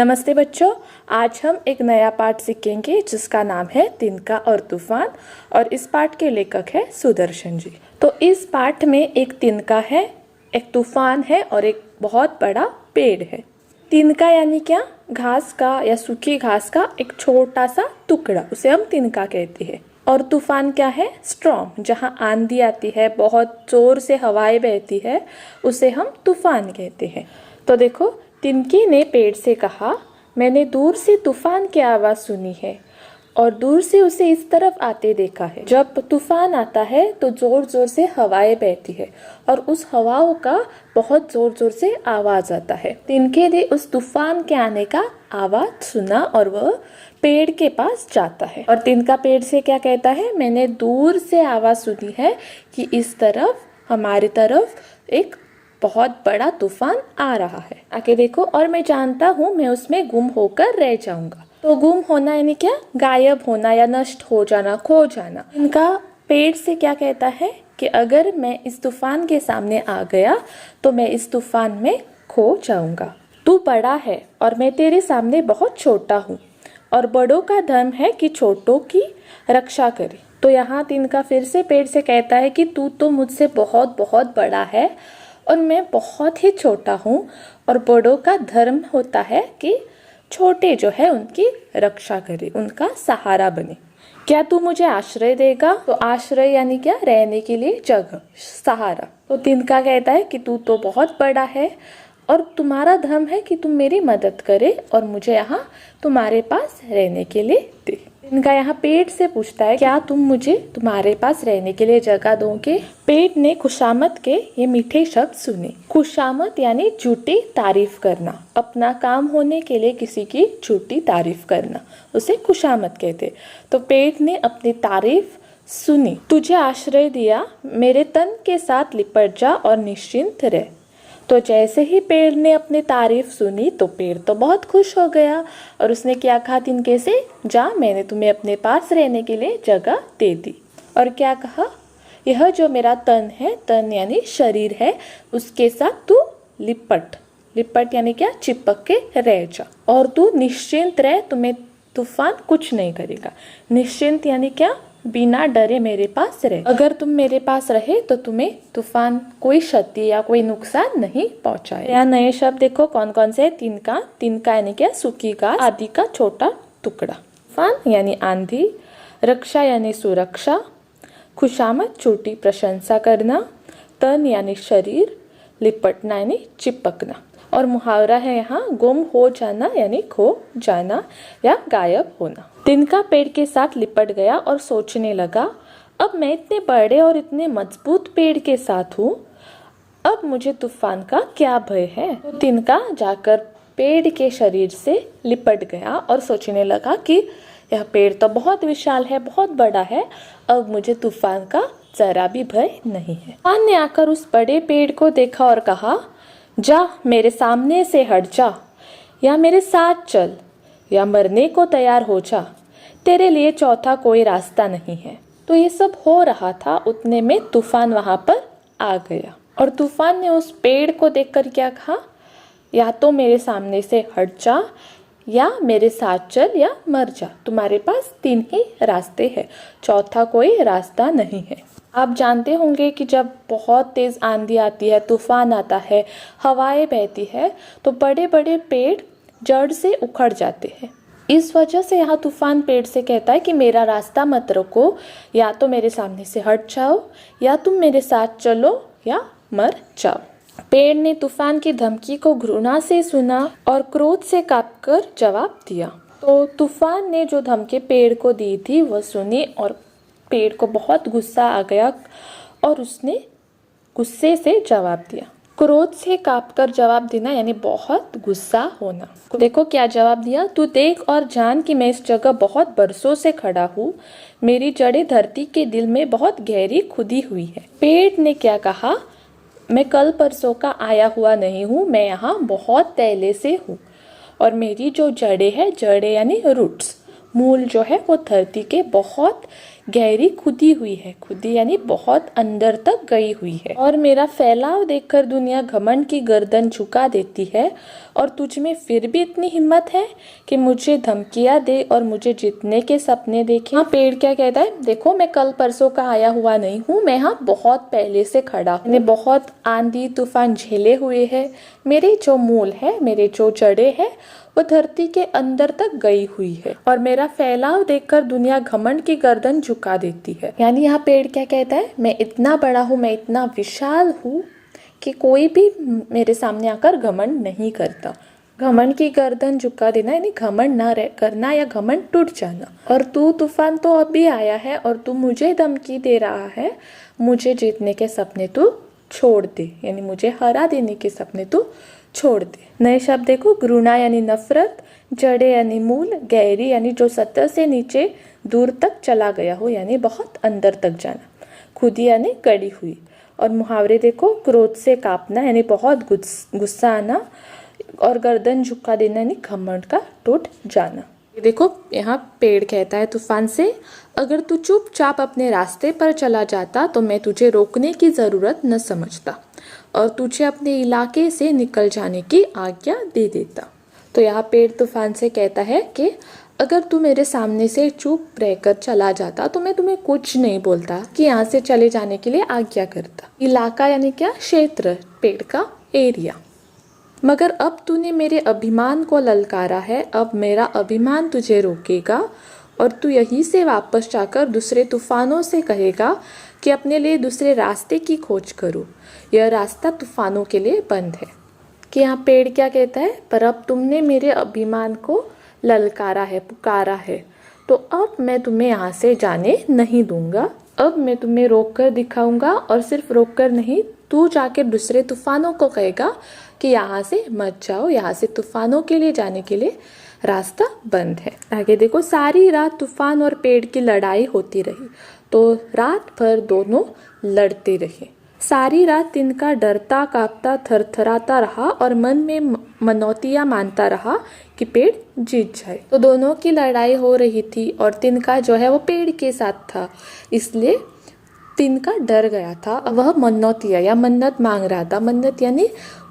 नमस्ते बच्चों, आज हम एक नया पाठ सीखेंगे जिसका नाम है तिनका और तूफान। और इस पाठ के लेखक है सुदर्शन जी। तो इस पाठ में एक तिनका है, एक तूफान है और एक बहुत बड़ा पेड़ है। तिनका यानी क्या? घास का या सूखी घास का एक छोटा सा टुकड़ा, उसे हम तिनका कहते हैं। और तूफान क्या है? स्टॉर्म, जहाँ आंधी आती है, बहुत जोर से हवाएं बहती है, उसे हम तूफान कहते हैं। तो देखो, तिनके ने पेड़ से कहा, मैंने दूर से तूफान की आवाज़ सुनी है और दूर से उसे इस तरफ आते देखा है। जब तूफान आता है तो जोर जोर से हवाएं बहती है और उस हवाओं का बहुत जोर जोर से आवाज आता है। तिनके ने उस तूफान के आने का आवाज सुना और वह पेड़ के पास जाता है। और तिनका पेड़ से क्या कहता है? मैंने दूर से आवाज सुनी है कि इस तरफ, हमारी तरफ एक बहुत बड़ा तूफान आ रहा है, आके देखो। और मैं जानता हूँ मैं उसमें गुम होकर रह जाऊंगा। तो गुम होना यानी क्या? गायब होना या नष्ट हो जाना, खो जाना। इनका पेड़ से क्या कहता है कि अगर मैं इस तूफान के सामने आ गया तो मैं इस तूफान में खो जाऊंगा। तू बड़ा है और मैं तेरे सामने बहुत छोटा हूँ और बड़ों का धर्म है कि छोटों की रक्षा करे। तो यहाँ तिनका फिर से पेड़ से कहता है कि तू तो मुझसे बहुत बहुत बड़ा है और मैं बहुत ही छोटा हूँ और बड़ों का धर्म होता है कि छोटे जो है उनकी रक्षा करे, उनका सहारा बने। क्या तू मुझे आश्रय देगा? तो आश्रय यानी क्या? रहने के लिए जगह, सहारा। तो तिनका कहता है कि तू तो बहुत बड़ा है और तुम्हारा धर्म है कि तुम मेरी मदद करे और मुझे यहाँ तुम्हारे पास रहने के लिए दे। तिनका यहाँ पेड़ से पूछता है, क्या तुम मुझे तुम्हारे पास रहने के लिए जगह दोगे? पेड़ ने खुशामद के ये मीठे शब्द सुने। खुशामद यानी झूठी तारीफ करना, अपना काम होने के लिए किसी की झूठी तारीफ करना, उसे खुशामद कहते। तो पेड़ ने अपनी तारीफ सुनी। तुझे आश्रय दिया, मेरे तन के साथ लिपट जा और निश्चिंत रह। तो जैसे ही पेड़ ने अपनी तारीफ सुनी तो पेड़ तो बहुत खुश हो गया और उसने क्या कहा तिनके से? जा, मैंने तुम्हें अपने पास रहने के लिए जगह दे दी। और क्या कहा? यह जो मेरा तन है, तन यानी शरीर है, उसके साथ तू लिपट। लिपट यानी क्या? चिपक के रह जा। और तू निश्चिंत रह, तुम्हें तूफान कुछ नहीं करेगा। निश्चिंत यानी क्या? बिना डरे मेरे पास रहे। अगर तुम मेरे पास रहे तो तुम्हें तूफान कोई क्षति या कोई नुकसान नहीं पहुंचाए। यहाँ नए शब्द देखो कौन कौन से? तिनका, तिनका यानी क्या? सूखी घास, आदि का छोटा टुकड़ा। तूफान यानी आंधी, रक्षा यानी सुरक्षा, खुशामद छोटी प्रशंसा करना, तन यानी शरीर, लिपटना यानी चिपकना। और मुहावरा है यहाँ गुम हो जाना यानी खो जाना या गायब होना। तिनका पेड़ के साथ लिपट गया और सोचने लगा, अब मैं इतने बड़े और इतने मजबूत पेड़ के साथ हूँ, अब मुझे तूफान का क्या भय है? तो तिनका जाकर पेड़ के शरीर से लिपट गया और सोचने लगा कि यह पेड़ तो बहुत विशाल है, बहुत बड़ा है, अब मुझे तूफान का जरा भी भय नहीं है। तूफान ने आकर उस बड़े पेड़ को देखा और कहा, जा, मेरे सामने से हट जा, या मेरे साथ चल, या मरने को तैयार हो जा, तेरे लिए चौथा कोई रास्ता नहीं है। तो ये सब हो रहा था, उतने में तूफान वहां पर आ गया। और तूफान ने उस पेड़ को देखकर क्या कहा? या तो मेरे सामने से हट जा, या मेरे साथ चल, या मर जा। तुम्हारे पास 3 ही रास्ते हैं, चौथा कोई रास्ता नहीं है। आप जानते होंगे कि जब बहुत तेज आंधी आती है, तूफान आता है, हवाएं बहती है, तो बड़े बड़े पेड़ जड़ से उखड़ जाते हैं। इस वजह से यहाँ तूफान पेड़ से कहता है कि मेरा रास्ता मत रोको, या तो मेरे सामने से हट जाओ, या तुम मेरे साथ चलो, या मर जाओ। पेड़ ने तूफान की धमकी को घृणा से सुना और क्रोध से कांपकर जवाब दिया। तो तूफान ने जो धमकी पेड़ को दी थी वह सुनी और पेड़ को बहुत गुस्सा आ गया और उसने गुस्से से जवाब दिया। क्रोध से कांपकर जवाब देना यानी बहुत गुस्सा होना। देखो क्या जवाब दिया, तू देख और जान कि मैं इस जगह बहुत बरसों से खड़ा हूँ, मेरी जड़ें धरती के दिल में बहुत गहरी खुदी हुई है। पेड़ ने क्या कहा, मैं कल परसों का आया हुआ नहीं हूँ, मैं यहाँ बहुत पहले से हूँ और मेरी जो जड़ें हैं, जड़ें यानी रूट्स, मूल जो है वो धरती के बहुत गहरी खुदी हुई है, खुदी यानी बहुत अंदर तक गई हुई है। और मेरा फैलाव देखकर दुनिया घमंड की गर्दन झुका देती है, और तुझ में फिर भी इतनी हिम्मत है कि मुझे धमकियां दे और मुझे जीतने के सपने देखे। हाँ, पेड़ क्या कहता है, देखो मैं कल परसों का आया हुआ नहीं हूँ, मैं यहाँ बहुत पहले से खड़ा हूँ। मैंने बहुत आंधी तूफान झेले हुए है, मेरे जो मूल है, मेरे जो जड़े है वो धरती के अंदर तक गई हुई है, और मेरा फैलाव देखकर दुनिया घमंड की गर्दन झुका देती है। यानी यहाँ पेड़ क्या कहता है, मैं इतना बड़ा हूँ, मैं इतना विशाल हूँ कि कोई भी मेरे सामने आकर घमंड नहीं करता। घमंड की गर्दन झुका देना यानी घमंड ना करना या घमंड टूट जाना। और तू तूफान तो अभी आया है और तू मुझे धमकी दे रहा है, मुझे जीतने के सपने तू छोड़ दे, यानी मुझे हरा देने के सपने तू छोड़ दे। नए शब्द देखो, घृणा यानी नफरत, जड़े यानी मूल, गहरी यानी जो सतह से नीचे दूर तक चला गया हो यानी बहुत अंदर तक जाना, खुदी यानी गड़ी हुई। और मुहावरे देखो, क्रोध से कांपना यानी बहुत गुस्सा आना, और गर्दन झुका देना यानी घमंड का टूट जाना। देखो यहाँ पेड़ कहता है तूफान से, अगर तू चुपचाप अपने रास्ते पर चला जाता तो मैं तुझे रोकने की जरूरत न समझता और तुझे अपने इलाके से निकल जाने की आज्ञा दे देता। तो यहाँ पेड़ तूफान से कहता है कि अगर तू मेरे सामने से चुप रहकर चला जाता तो मैं तुम्हें कुछ नहीं बोलता, कि यहाँ से चले जाने के लिए आज्ञा करता। इलाका यानी क्या, क्षेत्र, पेड़ का एरिया। मगर अब तूने मेरे अभिमान को ललकारा है, अब मेरा अभिमान तुझे रोकेगा और तू यहीं से वापस जाकर दूसरे तूफानों से कहेगा कि अपने लिए दूसरे रास्ते की खोज करो, यह रास्ता तूफानों के लिए बंद है। कि यहाँ पेड़ क्या कहता है, पर अब तुमने मेरे अभिमान को ललकारा है, पुकारा है, तो अब मैं तुम्हें यहाँ से जाने नहीं दूंगा। अब मैं तुम्हें रोक कर दिखाऊंगा, और सिर्फ रोक कर नहीं, तू जाकर दूसरे तूफानों को कहेगा कि यहाँ से मत जाओ, यहाँ से तूफानों के लिए जाने के लिए रास्ता बंद है। आगे देखो, सारी रात तूफान और पेड़ की लड़ाई होती रही, तो रात भर दोनों लड़ते रहे। सारी रात तिनका डरता कांपता थरथराता रहा और मन में मनौतियां मानता रहा कि पेड़ जीत जाए। तो दोनों की लड़ाई हो रही थी और तिनका जो है वो पेड़ के साथ था, इसलिए तिनका डर गया था। वह मनौतिया या मन्नत मांग रहा था। मन्नत यानी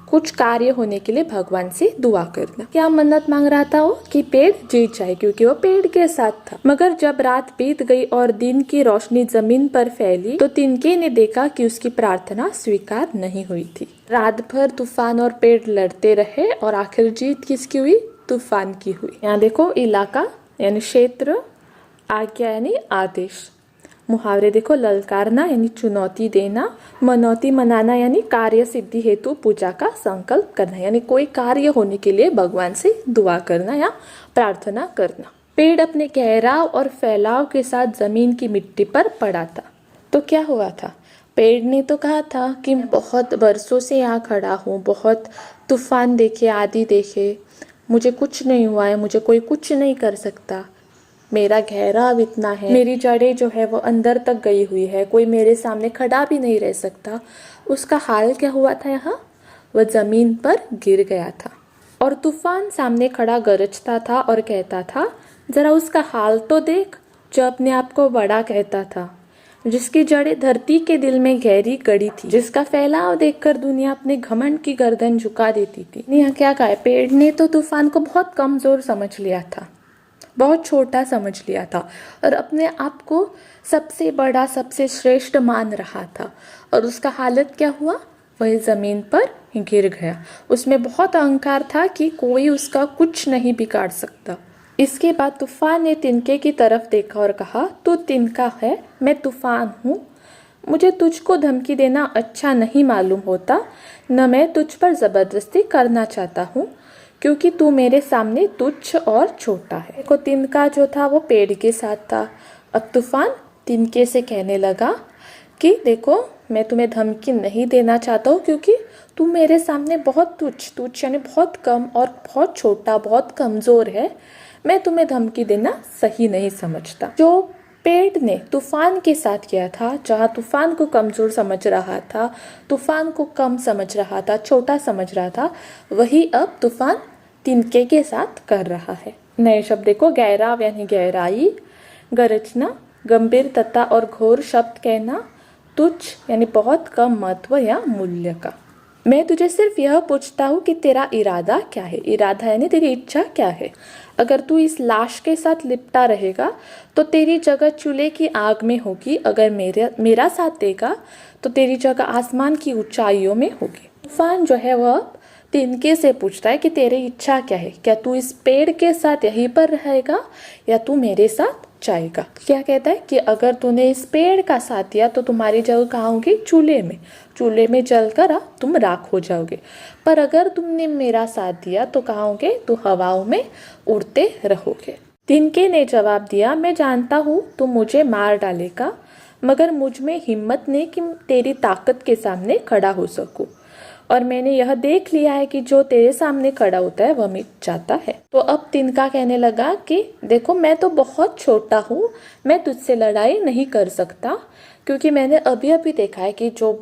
कुछ कार्य होने के लिए भगवान से दुआ करना। क्या मन्नत मांग रहा था वो, कि पेड़ जीत जाए, क्योंकि वो पेड़ के साथ था। मगर जब रात बीत गई और दिन की रोशनी जमीन पर फैली तो तिनके ने देखा कि उसकी प्रार्थना स्वीकार नहीं हुई थी। रात भर तूफान और पेड़ लड़ते रहे और आखिर जीत किसकी हुई, तूफान की हुई। यहाँ देखो, इलाका यानी क्षेत्र, आज्ञा यानी आदेश। मुहावरे देखो, ललकारना यानी चुनौती देना, मनौती मनाना यानी कार्य सिद्धि हेतु पूजा का संकल्प करना, यानी कोई कार्य होने के लिए भगवान से दुआ करना या प्रार्थना करना। पेड़ अपने गहराव और फैलाव के साथ जमीन की मिट्टी पर पड़ा था। तो क्या हुआ था, पेड़ ने तो कहा था कि बहुत बरसों से यहाँ खड़ा हूँ, बहुत तूफान देखे, आंधी देखे, मुझे कुछ नहीं हुआ है, मुझे कोई कुछ नहीं कर सकता, मेरा घेराव इतना है, मेरी जड़ें जो है वो अंदर तक गई हुई है, कोई मेरे सामने खड़ा भी नहीं रह सकता। उसका हाल क्या हुआ था, यहाँ वह जमीन पर गिर गया था। और तूफान सामने खड़ा गरजता था और कहता था, जरा उसका हाल तो देख, जो अपने आप को बड़ा कहता था, जिसकी जड़ें धरती के दिल में गहरी गड़ी थी, जिसका फैलाव देखकर दुनिया अपने घमंड की गर्दन झुका देती थी। यहाँ क्या कहा, पेड़ ने तो तूफान को बहुत कमजोर समझ लिया था, बहुत छोटा समझ लिया था और अपने आप को सबसे बड़ा, सबसे श्रेष्ठ मान रहा था। और उसका हालत क्या हुआ, वह जमीन पर गिर गया। उसमें बहुत अहंकार था कि कोई उसका कुछ नहीं बिगाड़ सकता। इसके बाद तूफान ने तिनके की तरफ देखा और कहा, तू तिनका है, मैं तूफान हूँ, मुझे तुझको धमकी देना अच्छा नहीं मालूम होता, न मैं तुझ पर जबरदस्ती करना चाहता हूँ, क्योंकि तू मेरे सामने तुच्छ और छोटा है। देखो, तिनका जो था वो पेड़ के साथ था। अब तूफान तिनके से कहने लगा कि देखो, मैं तुम्हें धमकी नहीं देना चाहता हूँ, क्योंकि तू मेरे सामने बहुत तुच्छ यानी बहुत कम और बहुत छोटा, बहुत कमजोर है, मैं तुम्हें धमकी देना सही नहीं समझता। जो पेड़ ने तूफान के साथ किया था, जहाँ तूफान को कमजोर समझ रहा था, तूफान को कम समझ रहा था, छोटा समझ रहा था, वही अब तूफान तिनके के साथ कर रहा है। नए शब्द देखो, गहराव यानी गहराई, गरजना, गंभीर तथा और घोर शब्द कहना, तुच्छ यानी बहुत कम महत्व या मूल्य का। मैं तुझे सिर्फ यह पूछता हूँ कि तेरा इरादा क्या है। इरादा यानी तेरी इच्छा क्या है। अगर तू इस लाश के साथ लिपटा रहेगा तो तेरी जगह चूल्हे की आग में होगी। अगर मेरा साथ देगा तो तेरी जगह आसमान की ऊंचाइयों में होगी। तूफान जो है वह तिनके से पूछता है कि तेरी इच्छा क्या है। क्या तू इस पेड़ के साथ यहीं पर रहेगा या तू मेरे साथ जाएगा। क्या कहता है कि अगर तूने इस पेड़ का साथ दिया तो तुम्हारी जगह कहाँ होगी, चूल्हे में। चूल्हे में जलकर तुम राख हो जाओगे। पर अगर तुमने मेरा साथ दिया तो कहाँ होगे, तो हवाओं में उड़ते रहोगे। तिनके ने जवाब दिया, मैं जानता हूँ तू मुझे मार डालेगा, मगर मुझ में हिम्मत नहीं कि तेरी ताकत के सामने खड़ा हो सकूं। और मैंने यह देख लिया है कि जो तेरे सामने खड़ा होता है वह मिट जाता है। तो अब तिनका कहने लगा कि देखो, मैं तो बहुत छोटा हूँ, मैं तुझसे लड़ाई नहीं कर सकता, क्योंकि मैंने अभी अभी देखा है कि जो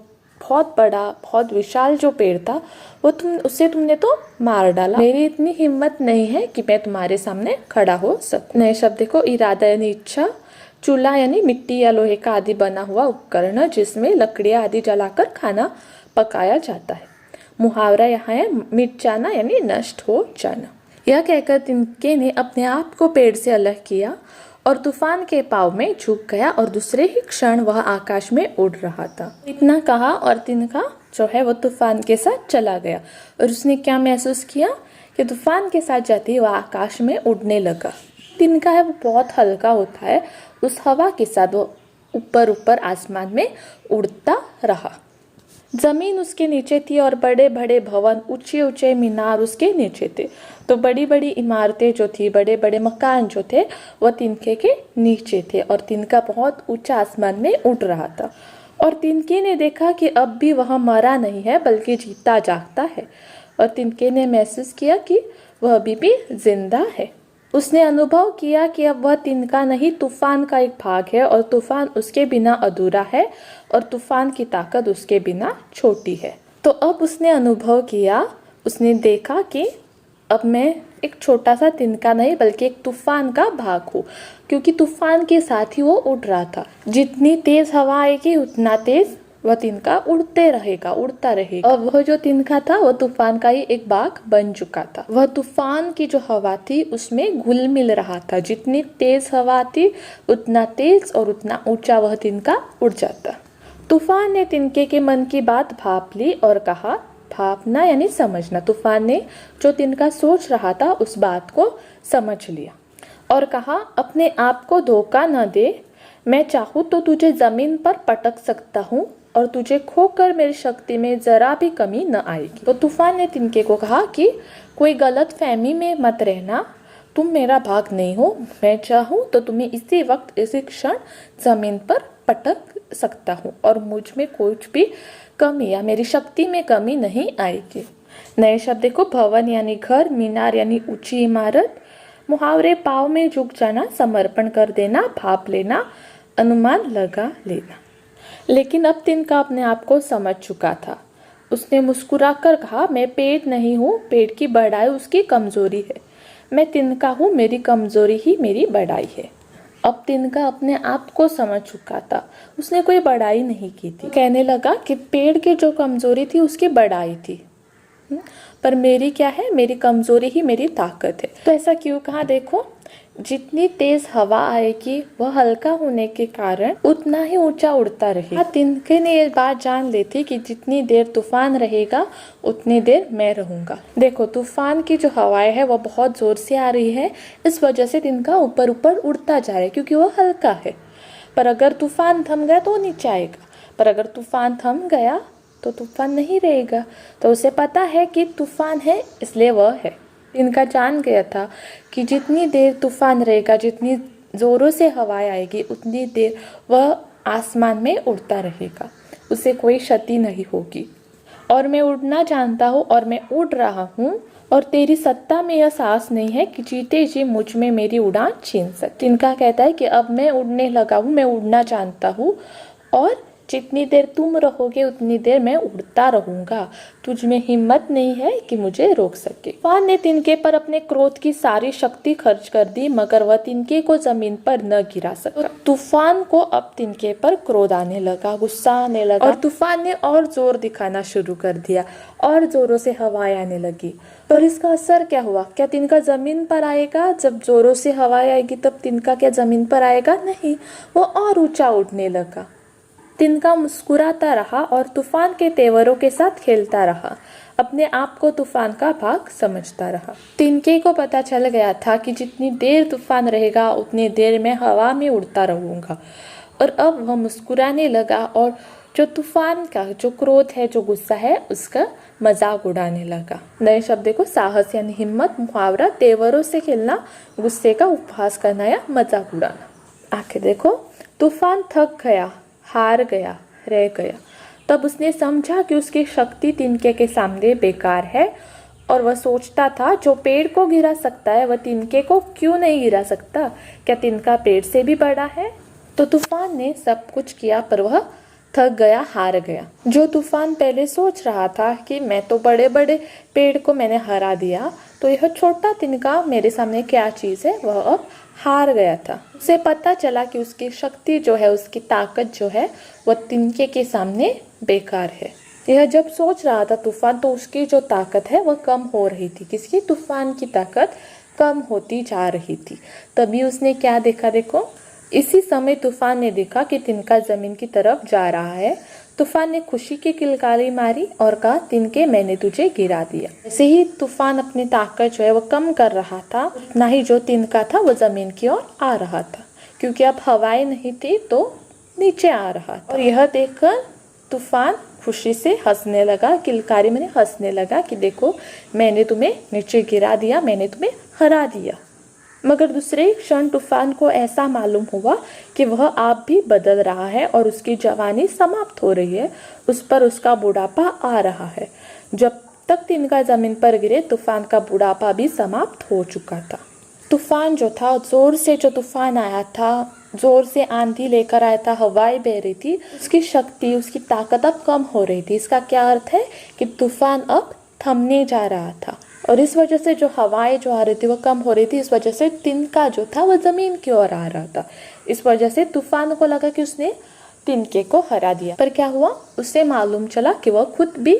बहुत बड़ा बहुत विशाल जो पेड़ था वो तुमने तो मार डाला। मेरी इतनी हिम्मत नहीं है कि मैं तुम्हारे सामने खड़ा हो सकूं। नए शब्द देखो, इरादा यानी इच्छा, चूल्हा यानी मिट्टी या लोहे का आदि बना हुआ उपकरण जिसमें लकड़ियां आदि जलाकर खाना पकाया जाता है। मुहावरा यहाँ है मिट जाना यानी नष्ट हो जाना। यह कहकर तिनके ने अपने आप को पेड़ से अलग किया और तूफान के पाव में झुक गया और दूसरे ही क्षण वह आकाश में उड़ रहा था। इतना कहा और तिनका जो है वो तूफान के साथ चला गया। और उसने क्या महसूस किया कि तूफान के साथ जाते ही वह आकाश में उड़ने लगा। तिनका है वो बहुत हल्का होता है, उस हवा के साथ वो ऊपर ऊपर आसमान में उड़ता रहा। जमीन उसके नीचे थी और बड़े बड़े भवन, ऊंचे ऊंचे मीनार उसके नीचे थे। तो बड़ी बड़ी इमारतें जो थी, बड़े बड़े मकान जो थे वह तिनके के नीचे थे और तिनका बहुत ऊंचा आसमान में उड़ रहा था। और तिनके ने देखा कि अब भी वह मरा नहीं है बल्कि जीता जागता है। और तिनके ने महसूस किया कि वह अभी भी जिंदा है। उसने अनुभव किया कि अब वह तिनका नहीं, तूफान का एक भाग है और तूफान उसके बिना अधूरा है और तूफान की ताकत उसके बिना छोटी है। तो अब उसने अनुभव किया, उसने देखा कि अब मैं एक छोटा सा तिनका नहीं बल्कि एक तूफान का भाग हूँ, क्योंकि तूफान के साथ ही वो उड़ रहा था। जितनी तेज हवा आएगी उतना तेज वह तिनका उड़ता रहेगा। और वह जो तिनका था वह तूफान का ही एक भाग बन चुका था। वह तूफान की जो हवा थी उसमें घुल मिल रहा था। जितनी तेज हवा थी उतना तेज और उतना ऊंचा वह तिनका उड़ जाता। तूफान ने तिनके के मन की बात भाप ली और कहा, भापना यानी समझना। तूफान ने जो तिनका सोच रहा था उस बात को समझ लिया और कहा, अपने आप को धोखा न दे। मैं चाहूँ तो तुझे जमीन पर पटक सकता हूँ और तुझे खोकर मेरी शक्ति में जरा भी कमी न आएगी। तो तूफान ने तिनके को कहा कि कोई गलत फहमी में मत रहना, तुम मेरा भाग नहीं हो। मैं चाहूँ तो तुम्हें इसी वक्त इसी क्षण जमीन पर पटक सकता हूँ और मुझ में कुछ भी कमी या मेरी शक्ति में कमी नहीं आएगी। नए शब्द देखो, भवन यानी घर, मीनार यानी ऊंची इमारत, मुहावरे पाव में झुक जाना, समर्पण कर देना, भाप लेना, अनुमान लगा लेना। लेकिन अब तिनका अपने आप को समझ चुका था। उसने मुस्कुराकर कहा, मैं पेड़ नहीं हूँ, पेड़ की बढ़ाई उसकी कमजोरी है। मैं तिनका हूँ, मेरी कमजोरी ही मेरी बढ़ाई है। अब तिनका अपने आप को समझ चुका था, उसने कोई बढ़ाई नहीं की थी। कहने लगा कि पेड़ की जो कमजोरी थी उसकी बढ़ाई थी, पर मेरी क्या है, मेरी कमजोरी ही मेरी ताकत है। तो ऐसा क्यों कहा, देखो जितनी तेज हवा आएगी वह हल्का होने के कारण उतना ही ऊंचा उड़ता रहेगा। तिनके ने ये बात जान ली थी कि जितनी देर तूफान रहेगा उतनी देर मैं रहूंगा। देखो तूफान की जो हवाएं है वह बहुत जोर से आ रही है, इस वजह से तिनका ऊपर ऊपर उड़ता जा रहा है क्योंकि वह हल्का है। पर अगर तूफान थम गया तो नीचे आएगा, पर अगर तूफान थम गया तो तूफान नहीं रहेगा। तो उसे पता है कि तूफान है इसलिए वह है। तिनका जान गया था कि जितनी देर तूफान रहेगा, जितनी जोरों से हवाएं आएगी उतनी देर वह आसमान में उड़ता रहेगा, उसे कोई क्षति नहीं होगी। और मैं उड़ना जानता हूँ और मैं उड़ रहा हूँ और तेरी सत्ता में यह साहस नहीं है कि जीते जी मुझ में मेरी उड़ान छीन सके। तिनका कहता है कि अब मैं उड़ने लगा हूँ, मैं उड़ना जानता हूँ और जितनी देर तुम रहोगे उतनी देर मैं उड़ता रहूंगा, तुझ में हिम्मत नहीं है कि मुझे रोक सके। तूफान ने तिनके पर अपने क्रोध की सारी शक्ति खर्च कर दी, मगर वह तिनके को जमीन पर न गिरा सका। तो तूफान को अब तिनके पर क्रोध आने लगा, गुस्सा आने लगा, और तूफान ने और जोर दिखाना शुरू कर दिया और जोरों से हवाएं आने लगी। पर इसका असर क्या हुआ? क्या तिनका जमीन पर आएगा? जब जोरों से हवाएं आएगी तब तिनका क्या जमीन पर आएगा? नहीं, वो और ऊंचा उड़ने लगा। तिनका मुस्कुराता रहा और तूफान के तेवरों के साथ खेलता रहा, अपने आप को तूफान का भाग समझता रहा। तिनके को पता चल गया था कि जितनी देर तूफान रहेगा उतनी देर में हवा में उड़ता रहूंगा, और अब वह मुस्कुराने लगा और जो तूफान का जो क्रोध है, जो गुस्सा है, उसका मजाक उड़ाने लगा। नए शब्द देखो, साहस यानी हिम्मत, मुहावरा, तेवरों से खेलना, गुस्से का उपहास करना या मजाक उड़ाना। आखिर देखो, तूफान थक गया, हार गया, रह गया। तब उसने समझा कि उसकी शक्ति तिनके के सामने बेकार है, और वह सोचता था जो पेड़ को गिरा सकता है वह तिनके को क्यों नहीं गिरा सकता? क्या तिनका पेड़ से भी बड़ा है? तो तूफान ने सब कुछ किया पर वह थक गया, हार गया। जो तूफान पहले सोच रहा था कि मैं तो बड़े बड़े पेड़ को मैंने हरा दिया, तो यह छोटा तिनका मेरे सामने क्या चीज़ है, वह अब हार गया था। उसे पता चला कि उसकी शक्ति जो है, उसकी ताकत जो है, वह तिनके के सामने बेकार है। यह जब सोच रहा था तूफान, तो उसकी जो ताकत है वह कम हो रही थी। किसकी? तूफान की ताकत कम होती जा रही थी। तभी उसने क्या देखा? देखो, इसी समय तूफान ने देखा कि तिनका जमीन की तरफ जा रहा है। तूफान ने खुशी की किलकारी मारी और कहा, तिनके, मैंने तुझे गिरा दिया। ऐसे ही तूफान अपनी ताकत जो है वो कम कर रहा था, उतना ही जो तिनका था वो जमीन की ओर आ रहा था, क्योंकि अब हवाएं नहीं थी तो नीचे आ रहा था। और यह देखकर तूफान खुशी से हंसने लगा, किलकारी मैंने हंसने लगा कि देखो, मैंने तुम्हें नीचे गिरा दिया, मैंने तुम्हें हरा दिया। मगर दूसरे क्षण तूफान को ऐसा मालूम हुआ कि वह आप भी बदल रहा है और उसकी जवानी समाप्त हो रही है, उस पर उसका बुढ़ापा आ रहा है। जब तक तिनका जमीन पर गिरे, तूफान का बुढ़ापा भी समाप्त हो चुका था। तूफान जो था, जोर से जो तूफान आया था, जोर से आंधी लेकर आया था, हवाएं बह रही थी, उसकी शक्ति, उसकी ताकत अब कम हो रही थी। इसका क्या अर्थ है? कि तूफान अब थमने जा रहा था, और इस वजह से जो हवाएं जो आ रही थी वो कम हो रही थी। इस वजह से तिनका जो था वो जमीन की ओर आ रहा था। इस वजह से तूफान को लगा कि उसने तिनके को हरा दिया, पर क्या हुआ? उसे मालूम चला कि वह खुद भी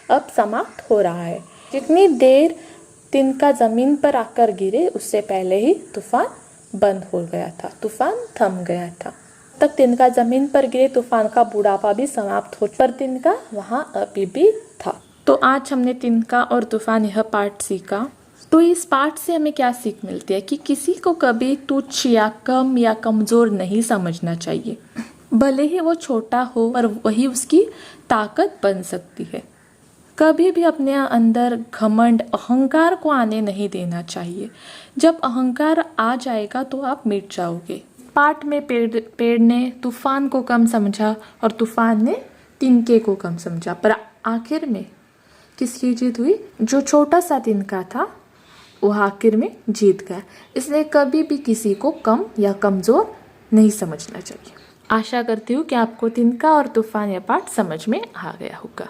अब समाप्त हो रहा है। जितनी देर तिनका जमीन पर आकर गिरे, उससे पहले ही तूफान बंद हो गया था, तूफान थम गया था। तक तिनका जमीन पर गिरे, तूफान का बुढ़ापा भी समाप्त हो, पर तिनका वहाँ अभी भी था। तो आज हमने तिनका और तूफान यह पाठ सीखा। तो इस पाठ से हमें क्या सीख मिलती है? कि किसी को कभी तुच्छ या कम या कमज़ोर नहीं समझना चाहिए, भले ही वो छोटा हो, पर वही उसकी ताकत बन सकती है। कभी भी अपने अंदर घमंड, अहंकार को आने नहीं देना चाहिए। जब अहंकार आ जाएगा तो आप मिट जाओगे। पाठ में पेड़ ने तूफान को कम समझा और तूफान ने तिनके को कम समझा, पर आखिर में किसकी जीत हुई? जो छोटा सा तिनका था वह आखिर में जीत गया। इसलिए कभी भी किसी को कम या कमज़ोर नहीं समझना चाहिए। आशा करती हूँ कि आपको तिनका और तूफान यह पाठ समझ में आ गया होगा।